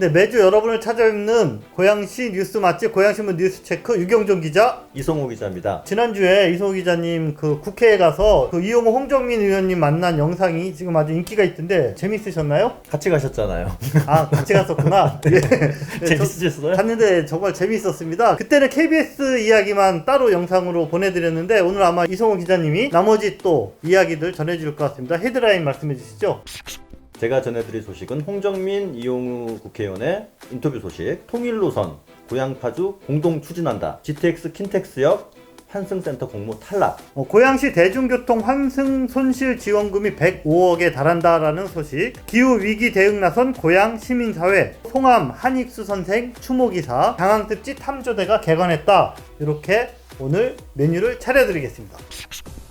네, 매주 여러분을 찾아뵙는 고양시 뉴스 맛집 고양신문 뉴스체크 유경종 기자, 이성호 기자입니다. 지난주에 이성호 기자님 그 국회에 가서 그 이용호 홍정민 의원님 만난 영상이 지금 아주 인기가 있던데 재밌으셨나요? 같이 가셨잖아요. 아, 같이 갔었구나. 예. 네, 재밌으셨어요? 갔는데 정말 재밌었습니다. 그때는 KBS 이야기만 따로 영상으로 보내드렸는데 오늘 아마 이성호 기자님이 나머지 또 이야기들 전해줄 것 같습니다. 헤드라인 말씀해 주시죠. 제가 전해드릴 소식은 홍정민, 이용우 국회의원의 인터뷰 소식, 통일노선, 고양파주 공동 추진한다, GTX 킨텍스역 환승센터 공모 탈락. 고양시 대중교통 환승 손실 지원금이 105억에 달한다라는 소식, 기후위기 대응 나선 고양 시민사회, 송암 한익수 선생 추모기사, 장항특집 탐조대가 개관했다. 이렇게 오늘 메뉴를 차려드리겠습니다.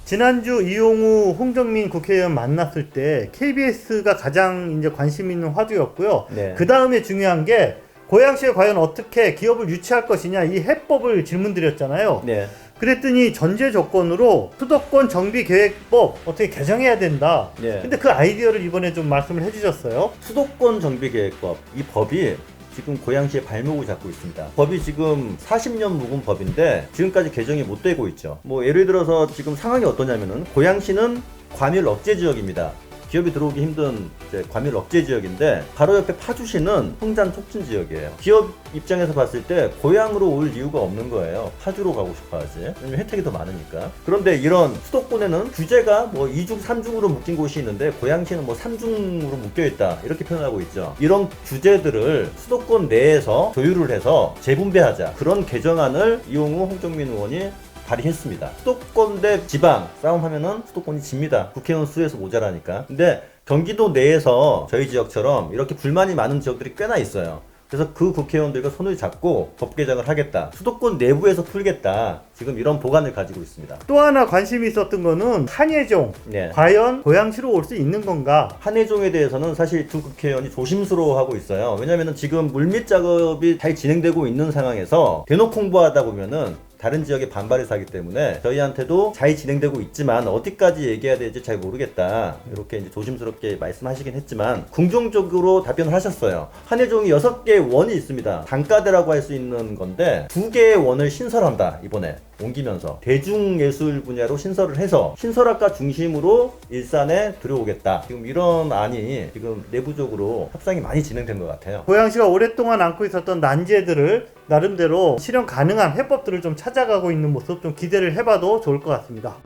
지난주 이용우 홍정민 국회의원 만났을 때 KBS가 가장 이제 관심 있는 화두였고요. 네. 그 다음에 중요한 게 고양시에 과연 어떻게 기업을 유치할 것이냐 이 해법을 질문드렸잖아요. 네. 그랬더니 전제 조건으로 수도권 정비계획법 어떻게 개정해야 된다. 네. 근데 그 아이디어를 이번에 좀 말씀을 해주셨어요. 수도권 정비계획법, 이 법이 지금 고양시에 발목을 잡고 있습니다. 법이 지금 40년 묵은 법인데 지금까지 개정이 못 되고 있죠. 뭐 예를 들어서 지금 상황이 어떠냐면은 고양시는 과밀 억제 지역입니다. 기업이 들어오기 힘든 과밀 억제 지역인데 바로 옆에 파주시는 성장 촉진 지역이에요. 기업 입장에서 봤을 때 고향으로 올 이유가 없는 거예요. 파주로 가고 싶어 하지. 왜냐면 혜택이 더 많으니까. 그런데 이런 수도권에는 규제가 뭐 2중, 3중으로 묶인 곳이 있는데 고양시는 뭐 3중으로 묶여 있다. 이렇게 표현하고 있죠. 이런 규제들을 수도권 내에서 조율을 해서 재분배하자. 그런 개정안을 이용우 홍정민 의원이 발의했습니다. 수도권 대 지방 싸움하면은 수도권이 집니다. 국회의원 수에서 모자라니까. 근데 경기도 내에서 저희 지역처럼 이렇게 불만이 많은 지역들이 꽤나 있어요. 그래서 그 국회의원들과 손을 잡고 법 개정을 하겠다. 수도권 내부에서 풀겠다. 지금 이런 보관을 가지고 있습니다. 또 하나 관심이 있었던 거는 한예종. 네. 과연 고양시로 올 수 있는 건가? 한예종에 대해서는 사실 두 국회의원이 조심스러워하고 있어요. 왜냐하면 지금 물밑 작업이 잘 진행되고 있는 상황에서 대놓고 홍보하다 보면은 다른 지역에 반발이 사기 때문에 저희한테도 잘 진행되고 있지만 어디까지 얘기해야 될지 잘 모르겠다. 이렇게 이제 조심스럽게 말씀하시긴 했지만 긍정적으로 답변을 하셨어요. 한예종이 6개의 원이 있습니다. 단과대라고 할 수 있는 건데 2개의 원을 신설한다. 이번에 옮기면서 대중예술 분야로 신설을 해서 신설학과 중심으로 일산에 들어오겠다. 지금 이런 안이 지금 내부적으로 협상이 많이 진행된 것 같아요. 고양시가 오랫동안 안고 있었던 난제들을 나름대로 실현 가능한 해법들을 좀 찾아가고 있는 모습 좀 기대를 해봐도 좋을 것 같습니다.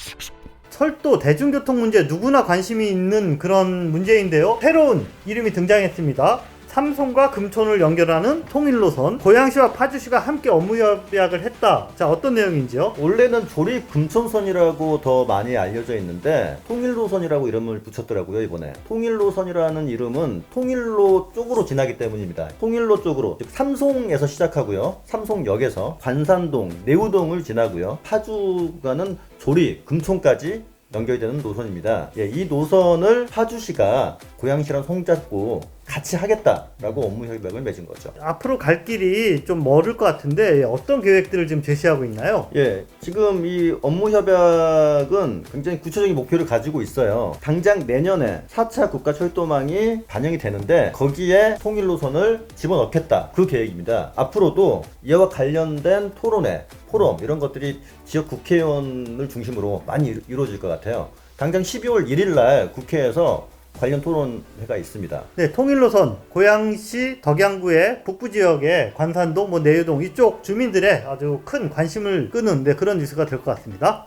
철도 대중교통 문제 누구나 관심이 있는 그런 문제인데요. 새로운 이름이 등장했습니다. 삼송과 금촌을 연결하는 통일노선, 고양시와 파주시가 함께 업무 협약을 했다. 자, 어떤 내용인지요? 원래는 조립 금촌선이라고 더 많이 알려져 있는데 통일노선이라고 이름을 붙였더라고요. 이번에 통일노선이라는 이름은 통일로 쪽으로 지나기 때문입니다. 통일로 쪽으로, 즉 삼송에서 시작하고요, 삼송역에서 관산동, 내우동을 지나고요, 파주가는 조립 금촌까지 연결되는 노선입니다. 예, 이 노선을 파주시가 고양시랑 손잡고 같이 하겠다라고 업무 협약을 맺은 거죠. 앞으로 갈 길이 좀 멀을 것 같은데 어떤 계획들을 지금 제시하고 있나요? 예, 지금 이 업무 협약은 굉장히 구체적인 목표를 가지고 있어요. 당장 내년에 4차 국가철도망이 반영이 되는데 거기에 통일노선을 집어넣겠다. 그 계획입니다. 앞으로도 이와 관련된 토론회, 포럼 이런 것들이 지역 국회의원을 중심으로 많이 이루어질 것 같아요. 당장 12월 1일 날 국회에서 관련 토론회가 있습니다. 네, 통일노선 고양시 덕양구의 북부 지역의 관산동, 내유동 이쪽 주민들의 아주 큰 관심을 끄는 그런 뉴스가 될 것 같습니다.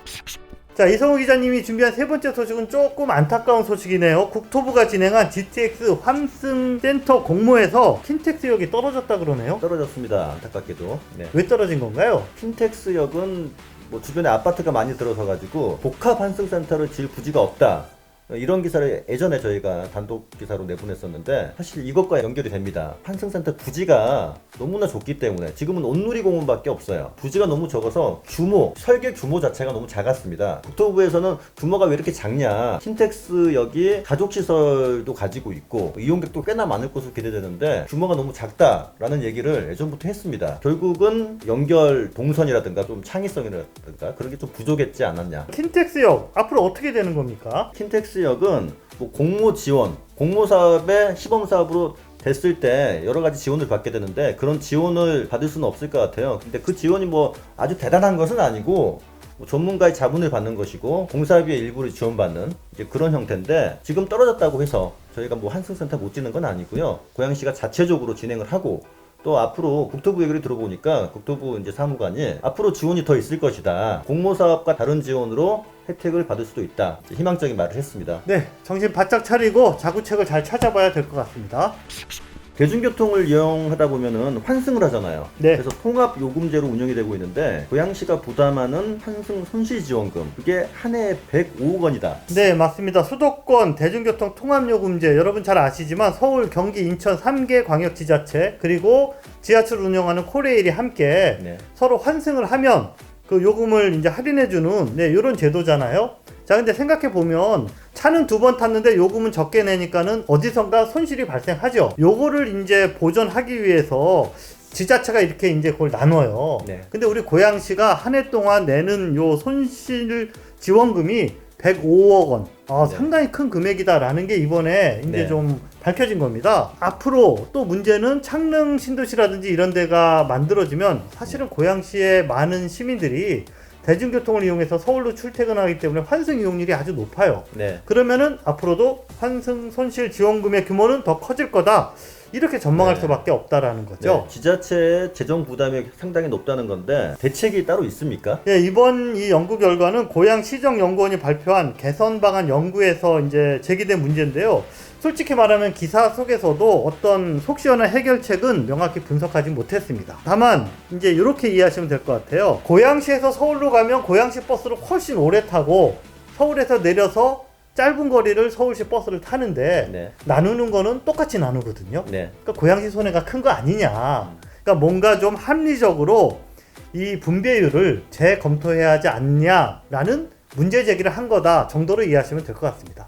자, 이성호 기자님이 준비한 세 번째 소식은 조금 안타까운 소식이네요. 국토부가 진행한 GTX 환승센터 공모에서 킨텍스역이 떨어졌다 그러네요. 떨어졌습니다. 안타깝게도. 네. 왜 떨어진 건가요? 킨텍스역은 뭐 주변에 아파트가 많이 들어서 가지고 복합 환승센터를 지을 부지가 없다. 이런 기사를 예전에 저희가 단독 기사로 내보냈었는데 사실 이것과 연결이 됩니다. 환승센터 부지가 너무나 좁기 때문에 지금은 온누리공원밖에 없어요. 부지가 너무 적어서 설계 규모 자체가 너무 작았습니다. 국토부에서는 규모가 왜 이렇게 작냐, 킨텍스역이 가족시설도 가지고 있고 이용객도 꽤나 많을 것으로 기대되는데 규모가 너무 작다라는 얘기를 예전부터 했습니다. 결국은 연결 동선이라든가 좀 창의성이라든가 그런 게 좀 부족했지 않았냐. 킨텍스역 앞으로 어떻게 되는 겁니까? 킨텍스역은 뭐 공모 지원, 공모 사업의 시범 사업으로 됐을 때 여러 가지 지원을 받게 되는데 그런 지원을 받을 수는 없을 것 같아요. 근데 그 지원이 뭐 아주 대단한 것은 아니고 뭐 전문가의 자문을 받는 것이고 공사비의 일부를 지원받는 이제 그런 형태인데 지금 떨어졌다고 해서 저희가 뭐 환승센터 못 짓는 건 아니고요. 고양시가 자체적으로 진행을 하고 또 앞으로 국토부 얘기를 들어보니까 국토부 이제 사무관이 앞으로 지원이 더 있을 것이다. 공모사업과 다른 지원으로 혜택을 받을 수도 있다. 희망적인 말을 했습니다. 네, 정신 바짝 차리고 자구책을 잘 찾아봐야 될 것 같습니다. 대중교통을 이용하다 보면은 환승을 하잖아요. 네. 그래서 통합 요금제로 운영이 되고 있는데 고양시가 부담하는 환승 손실지원금 그게 한 해에 105억 원이다. 네, 맞습니다. 수도권 대중교통 통합요금제 여러분 잘 아시지만 서울, 경기, 인천 3개 광역지자체 그리고 지하철 운영하는 코레일이 함께 네. 서로 환승을 하면 그 요금을 이제 할인해주는 이런 제도잖아요. 자, 근데 생각해 보면 차는 2번 탔는데 요금은 적게 내니까는 어디선가 손실이 발생하죠. 요거를 이제 보전하기 위해서 지자체가 이렇게 이제 그걸 나눠요. 네. 근데 우리 고양시가 한 해 동안 내는 요 손실 지원금이 105억 원. 네. 상당히 큰 금액이다라는 게 이번에 이제 네. 좀 밝혀진 겁니다. 앞으로 또 문제는 창릉 신도시라든지 이런 데가 만들어지면 사실은 고양시의 많은 시민들이 대중교통을 이용해서 서울로 출퇴근하기 때문에 환승 이용률이 아주 높아요. 네. 그러면은 앞으로도 환승 손실 지원금의 규모는 더 커질 거다. 이렇게 전망할 네. 수밖에 없다라는 거죠. 네. 지자체의 재정 부담이 상당히 높다는 건데 대책이 따로 있습니까? 예, 이번 이 연구 결과는 고양시정연구원이 발표한 개선 방안 연구에서 이제 제기된 문제인데요. 솔직히 말하면 기사 속에서도 어떤 속 시원한 해결책은 명확히 분석하지 못했습니다. 다만 이제 이렇게 이해하시면 될 것 같아요. 고양시에서 서울로 가면 고양시 버스를 훨씬 오래 타고 서울에서 내려서 짧은 거리를 서울시 버스를 타는데 네. 나누는 거는 똑같이 나누거든요. 네. 그러니까 고양시 손해가 큰 거 아니냐. 그러니까 뭔가 좀 합리적으로 이 분배율을 재검토해야 하지 않냐라는 문제 제기를 한 거다 정도로 이해하시면 될 것 같습니다.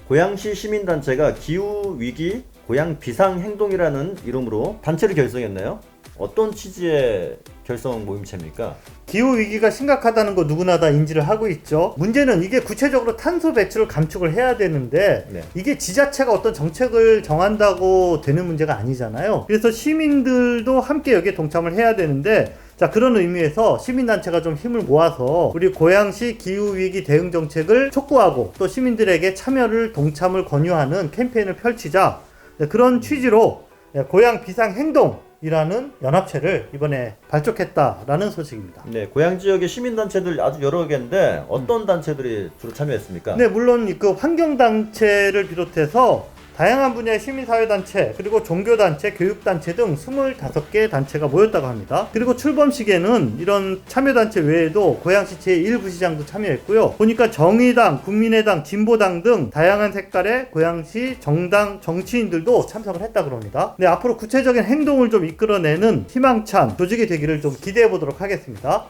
고양시 시민단체가 기후위기 고양 비상행동이라는 이름으로 단체를 결성했나요? 어떤 취지의 결성 모임체입니까? 기후위기가 심각하다는 거 누구나 다 인지를 하고 있죠. 문제는 이게 구체적으로 탄소 배출을 감축을 해야 되는데 네. 이게 지자체가 어떤 정책을 정한다고 되는 문제가 아니잖아요. 그래서 시민들도 함께 여기에 동참을 해야 되는데 자, 그런 의미에서 시민단체가 좀 힘을 모아서 우리 고양시 기후위기 대응 정책을 촉구하고 또 시민들에게 참여를 동참을 권유하는 캠페인을 펼치자 그런 취지로 고양 비상행동이라는 연합체를 이번에 발족했다라는 소식입니다. 네, 고양 지역의 시민단체들 아주 여러 개인데 어떤 단체들이 주로 참여했습니까? 네, 물론 그 환경단체를 비롯해서 다양한 분야의 시민사회단체, 그리고 종교단체, 교육단체 등 25개 단체가 모였다고 합니다. 그리고 출범식에는 이런 참여단체 외에도 고양시 제1부시장도 참여했고요. 보니까 정의당, 국민의당, 진보당 등 다양한 색깔의 고양시 정당 정치인들도 참석을 했다고 합니다. 네, 앞으로 구체적인 행동을 좀 이끌어내는 희망찬 조직이 되기를 좀 기대해 보도록 하겠습니다.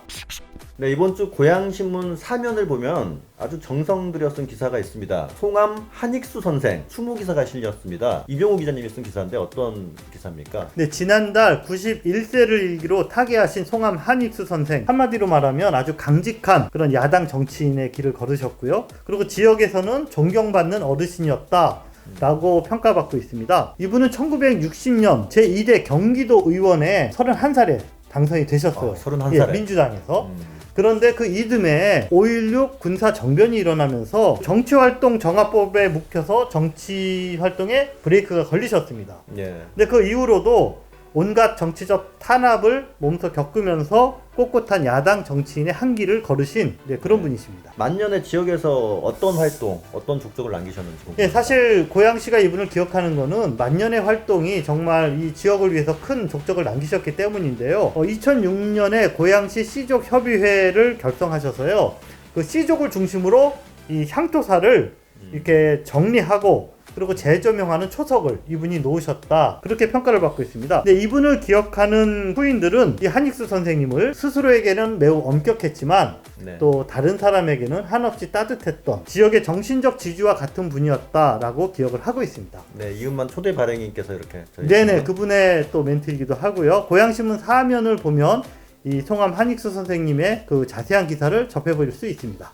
네, 이번 주 고양신문 사면을 보면 아주 정성 들여 쓴 기사가 있습니다. 송암 한익수 선생 추모 기사가 실렸습니다. 이병호 기자님이 쓴 기사인데 어떤 기사입니까? 네, 지난달 91세를 일기로 타계하신 송암 한익수 선생, 한마디로 말하면 아주 강직한 그런 야당 정치인의 길을 걸으셨고요. 그리고 지역에서는 존경받는 어르신이었다 라고 평가받고 있습니다. 이분은 1960년 제2대 경기도 의원에 31살에 당선이 되셨어요. 31살에? 예, 민주당에서. 그런데 그 이듬해 5.16 군사 정변이 일어나면서 정치활동 정화법에 묵혀서 정치활동에 브레이크가 걸리셨습니다. 예. 근데 그 이후로도 온갖 정치적 탄압을 몸소 겪으면서 꼿꼿한 야당 정치인의 한길을 걸으신 그런 분이십니다. 만년의 지역에서 어떤 활동, 어떤 족적을 남기셨는지 궁금합니다. 예, 사실 고양시가 이분을 기억하는 거는 만년의 활동이 정말 이 지역을 위해서 큰 족적을 남기셨기 때문인데요. 2006년에 고양시 시족 협의회를 결성하셔서요. 그 시족을 중심으로 이 향토사를 이렇게 정리하고 그리고 재조명하는 초석을 이분이 놓으셨다. 그렇게 평가를 받고 있습니다. 근데 이분을 기억하는 후인들은 이 한익수 선생님을 스스로에게는 매우 엄격했지만 네. 또 다른 사람에게는 한없이 따뜻했던 지역의 정신적 지주와 같은 분이었다라고 기억을 하고 있습니다. 네, 이은만 초대 발행인께서 이렇게 네네, 그분의 또 멘트이기도 하고요. 고양신문 사면을 보면 이 송암 한익수 선생님의 그 자세한 기사를 접해볼 수 있습니다.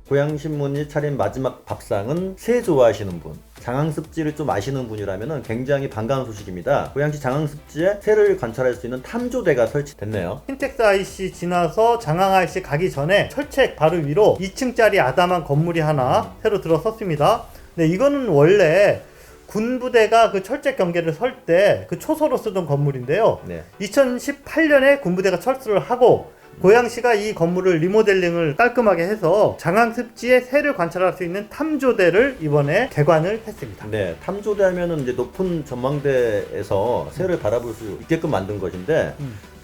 고양신문이 차린 마지막 밥상은 새 좋아하시는 분. 장항습지를 좀 아시는 분이라면 굉장히 반가운 소식입니다. 고양시 장항습지에 새를 관찰할 수 있는 탐조대가 설치됐네요. 킨텍스 IC 지나서 장항 IC 가기 전에 철책 바로 위로 2층짜리 아담한 건물이 하나 새로 들어섰습니다. 네, 이거는 원래 군부대가 그 철책 경계를 설 때 그 초소로 쓰던 건물인데요. 네. 2018년에 군부대가 철수를 하고 고양시가 이 건물을 리모델링을 깔끔하게 해서 장항습지에 새를 관찰할 수 있는 탐조대를 이번에 개관을 했습니다. 네, 탐조대 하면은 이제 높은 전망대에서 새를 바라볼 수 있게끔 만든 것인데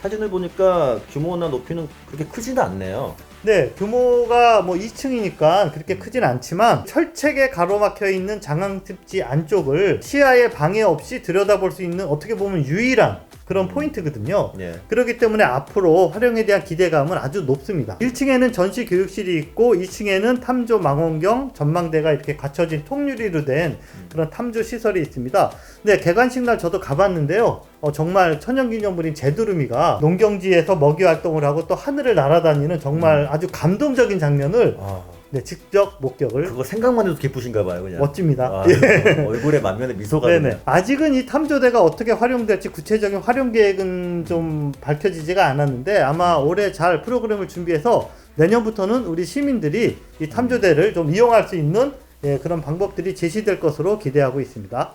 사진을 보니까 규모나 높이는 그렇게 크지는 않네요. 네, 규모가 뭐 2층이니까 그렇게 크진 않지만 철책에 가로막혀 있는 장항습지 안쪽을 시야에 방해 없이 들여다볼 수 있는 어떻게 보면 유일한 그런 포인트거든요. 네. 그렇기 때문에 앞으로 활용에 대한 기대감은 아주 높습니다. 1층에는 전시 교육실이 있고 2층에는 탐조 망원경 전망대가 이렇게 갖춰진 통유리로 된 그런 탐조 시설이 있습니다. 네, 개관식 날 저도 가봤는데요. 정말 천연기념물인 제두루미가 농경지에서 먹이 활동을 하고 또 하늘을 날아다니는 정말 아주 감동적인 장면을 네, 직접 목격을. 그거 생각만 해도 기쁘신가 봐요, 그냥. 멋집니다. 얼굴에 만면에 미소가. 네네. 아직은 이 탐조대가 어떻게 활용될지 구체적인 활용 계획은 좀 밝혀지지가 않았는데 아마 올해 잘 프로그램을 준비해서 내년부터는 우리 시민들이 이 탐조대를 좀 이용할 수 있는 그런 방법들이 제시될 것으로 기대하고 있습니다.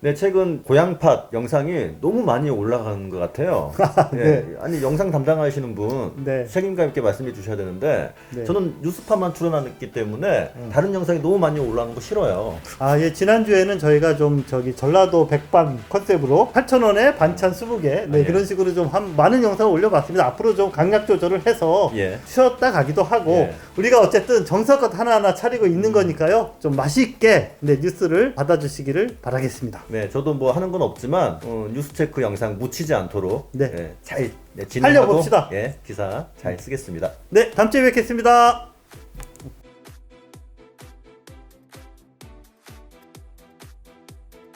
네, 최근 고향팟 영상이 너무 많이 올라가는 것 같아요. 네. 아니, 영상 담당하시는 분 네. 책임감 있게 말씀해 주셔야 되는데 네. 저는 뉴스팟만 출연했기 때문에 다른 영상이 너무 많이 올라가는 거 싫어요. 예, 지난주에는 저희가 좀 전라도 백반 컨셉으로 8,000원에 반찬 20개 네, 예. 그런 식으로 좀 많은 영상을 올려봤습니다. 앞으로 좀 강약 조절을 해서 예. 쉬었다 가기도 하고 예. 우리가 어쨌든 정성껏 하나하나 차리고 있는 거니까요. 좀 맛있게 뉴스를 받아주시기를 바라겠습니다. 네, 저도 뭐 하는 건 없지만 뉴스체크 영상 묻히지 않도록 네. 잘 진행하고 살려봅시다. 기사 잘 쓰겠습니다. 네, 다음 주에 뵙겠습니다.